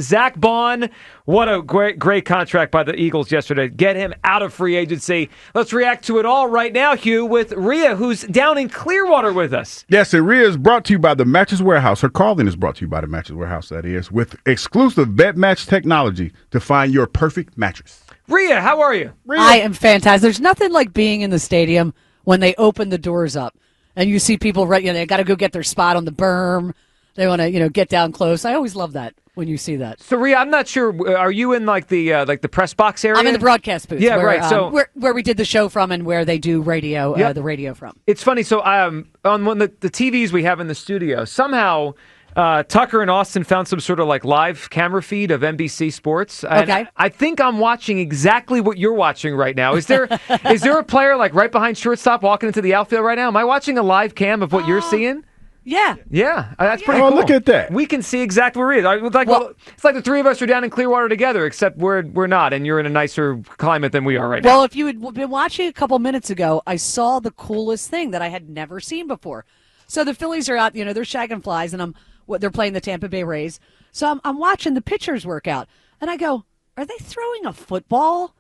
Zack Baun. What a great contract by the Eagles yesterday. Get him out of free agency. Let's react to it all right now, Hugh, with Rhea, who's down in Clearwater with us. Yes, and Rhea is brought to you by the Mattress Warehouse. Her calling is brought to you by the Mattress Warehouse, that is, with exclusive bed match technology to find your perfect mattress. Rhea, how are you? Rhea. I am fantastic. There's nothing like being in the stadium when they open the doors up and you see people, they got to go get their spot on the berm. They want to, get down close. I always love that when you see that. So, Rhea, I'm not sure. Are you in the press box area? I'm in the broadcast booth. Yeah, where, right. So where we did the show from and where they do radio, yep. The radio from. It's funny. So on one of the TVs we have in the studio, somehow Tucker and Austin found some sort of like live camera feed of NBC Sports. Okay. I think I'm watching exactly what you're watching right now. Is there a player like right behind shortstop walking into the outfield right now? Am I watching a live cam of what you're seeing? Yeah. Yeah, that's pretty cool. Oh, look at that. We can see exactly where he is. It's like the three of us are down in Clearwater together, except we're not, and you're in a nicer climate than we are right now. Well, if you had been watching a couple minutes ago, I saw the coolest thing that I had never seen before. So the Phillies are out, they're shagging flies, and they're playing the Tampa Bay Rays. So I'm watching the pitchers work out, and I go, are they throwing a football?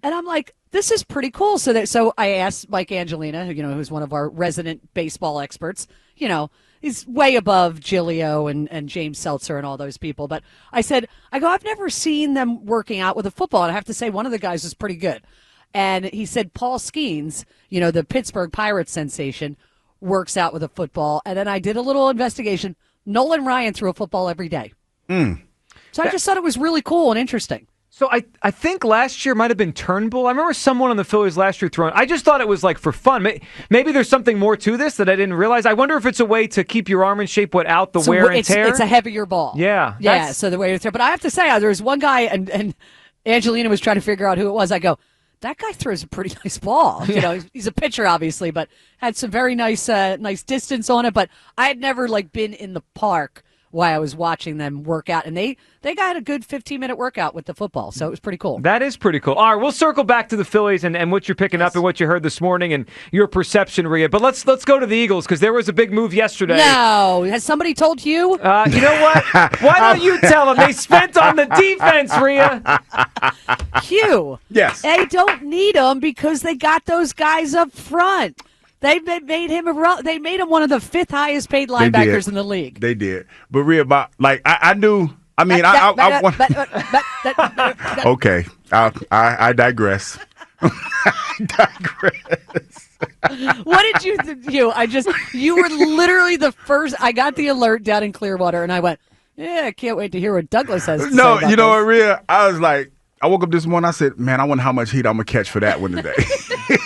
And I'm like, this is pretty cool. So I asked Mike Angelina, who's one of our resident baseball experts, he's way above Giglio and James Seltzer and all those people. But I've never seen them working out with a football. And I have to say, one of the guys was pretty good. And he said Paul Skeens, the Pittsburgh Pirates sensation, works out with a football. And then I did a little investigation. Nolan Ryan threw a football every day. So I just thought it was really cool and interesting. So I think last year might have been Turnbull. I remember someone on the Phillies last year throwing. I just thought it was like for fun. Maybe there's something more to this that I didn't realize. I wonder if it's a way to keep your arm in shape without the wear and tear. It's a heavier ball. Yeah. Yeah, so the wear and tear. But I have to say, there was one guy, and Angelina was trying to figure out who it was. I go, that guy throws a pretty nice ball. Yeah. He's a pitcher, obviously, but had some very nice distance on it. But I had never been in the park while I was watching them work out, and they got a good 15-minute workout with the football, so it was pretty cool. That is pretty cool. All right, we'll circle back to the Phillies and what you're picking up and what you heard this morning and your perception, Rhea. But let's go to the Eagles because there was a big move yesterday. No, has somebody told you? You know what? Why don't you tell them? They spent on the defense, Rhea. Hugh. Yes. They don't need them because they got those guys up front. They made him one of the fifth highest paid linebackers in the league. They did. But Rhea, I knew. I mean, okay. I digress. What did you do? You were literally the first. I got the alert down in Clearwater, and I went, yeah, I can't wait to hear what Douglas has to say about you know this. what, Rhea? I was like, I woke up this morning, I said, man, I wonder how much heat I'm going to catch for that one today.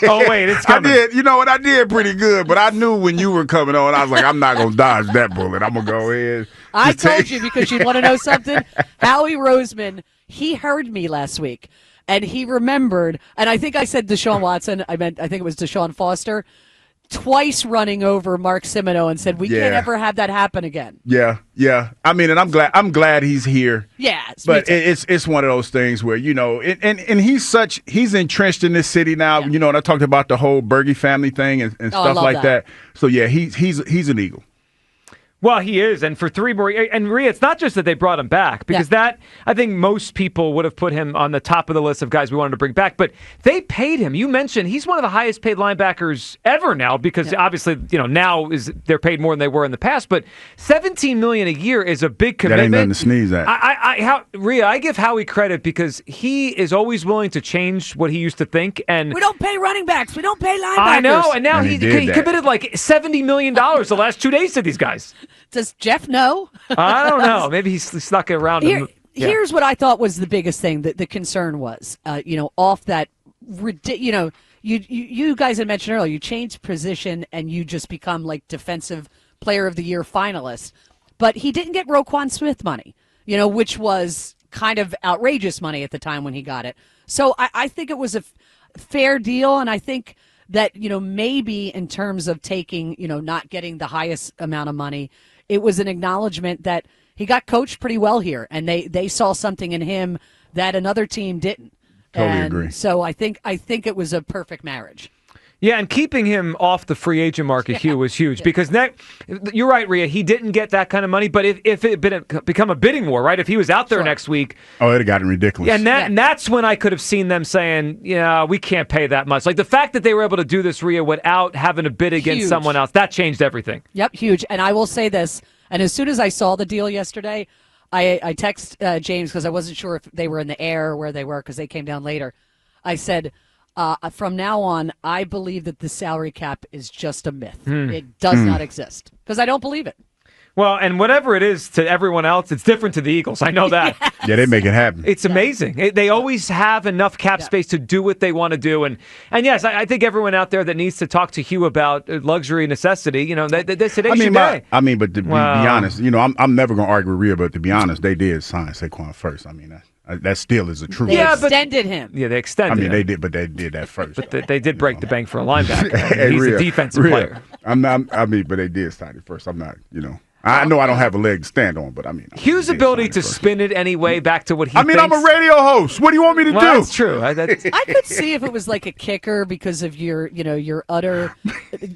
Oh, wait, it's coming. I did. You know what? I did pretty good, but I knew when you were coming on, I was like, I'm not going to dodge that bullet. I'm going to go ahead. I told you because you want to know something? Howie Roseman, he heard me last week, and he remembered, and I think I said Deshaun Watson. I think it was Deshaun Foster, twice running over Mark Simoneau and said, we can't ever have that happen again. Yeah. I mean, and I'm glad he's here. Yeah. But it's one of those things where, and he's entrenched in this city now, and I talked about the whole Berge family thing and stuff like that. So yeah, he's an Eagle. Well, he is, and for 3 more, and Rhea, it's not just that they brought him back, because that, I think most people would have put him on the top of the list of guys we wanted to bring back, but they paid him. You mentioned he's one of the highest paid linebackers ever now, because obviously, now they're paid more than they were in the past, but $17 million a year is a big commitment. That ain't nothing to sneeze at. Rhea, I give Howie credit because he is always willing to change what he used to think, and we don't pay running backs, we don't pay linebackers. I know, and now he committed like $70 million the last 2 days to these guys. Does Jeff know? I don't know. Maybe he's snuck it around. Here's what I thought was the biggest thing that the concern was. Off that, you guys had mentioned earlier, you change position and you just become like defensive player of the year finalist. But he didn't get Roquan Smith money, which was kind of outrageous money at the time when he got it. So I think it was a fair deal, and I think that, maybe in terms of taking, not getting the highest amount of money, it was an acknowledgement that he got coached pretty well here, and they saw something in him that another team didn't. Totally agree. So I think it was a perfect marriage. Yeah, and keeping him off the free agent market, Hugh, was huge because you're right, Rhea. He didn't get that kind of money, but if it had become a bidding war, right? If he was out there next week, it'd have gotten ridiculous. Yeah, and that's when I could have seen them saying, "Yeah, we can't pay that much." Like the fact that they were able to do this, Rhea, without having to bid against someone else, that changed everything. Yep, huge. And I will say this, and as soon as I saw the deal yesterday, I text James because I wasn't sure if they were in the air or where they were because they came down later. I said, from now on, I believe that the salary cap is just a myth. It does not exist because I don't believe it. Well, and whatever it is to everyone else, it's different to the Eagles. I know that. Yeah, they make it happen. It's amazing. They always have enough cap space to do what they want to do. And yes, I think everyone out there that needs to talk to Hugh about luxury necessity, today's your day. But to be honest, I'm never going to argue with Rhea, but to be honest, they did sign Saquon first. I mean, that still is the truth. They extended him. Yeah, they extended him. They did, but they did that first. But they did break the bank for a linebacker. He's a defensive player. But they did sign it first. I'm not, I know I don't have a leg to stand on, but Hughes' ability to spin it anyway back to what he thinks. I'm a radio host. What do you want me to do? That's true. I could see if it was like a kicker because of your utter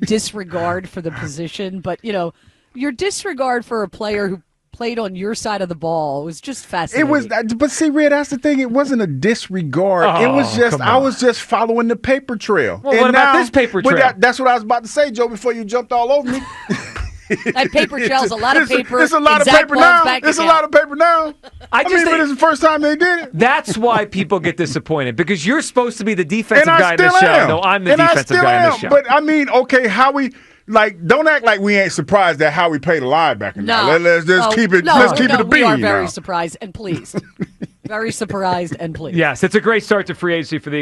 disregard for the position, but your disregard for a player who played on your side of the ball was just fascinating. It was, but see, Red, that's the thing. It wasn't a disregard. It was just I was just following the paper trail. Well, what about this paper trail? That's what I was about to say, Joe. Before you jumped all over me. That paper trail's a lot of paper. It's a lot of paper now. It's a lot of paper now. I mean, but it's the first time they did it. That's why people get disappointed because you're supposed to be the defensive guy in the show. No, I'm the defensive guy in the show. But okay, how we don't act like we ain't surprised at how we pay the linebacker. No, let's just keep it. Let's keep it a bean. We are very surprised and pleased. Very surprised and pleased. Yes, it's a great start to free agency for the Eagles.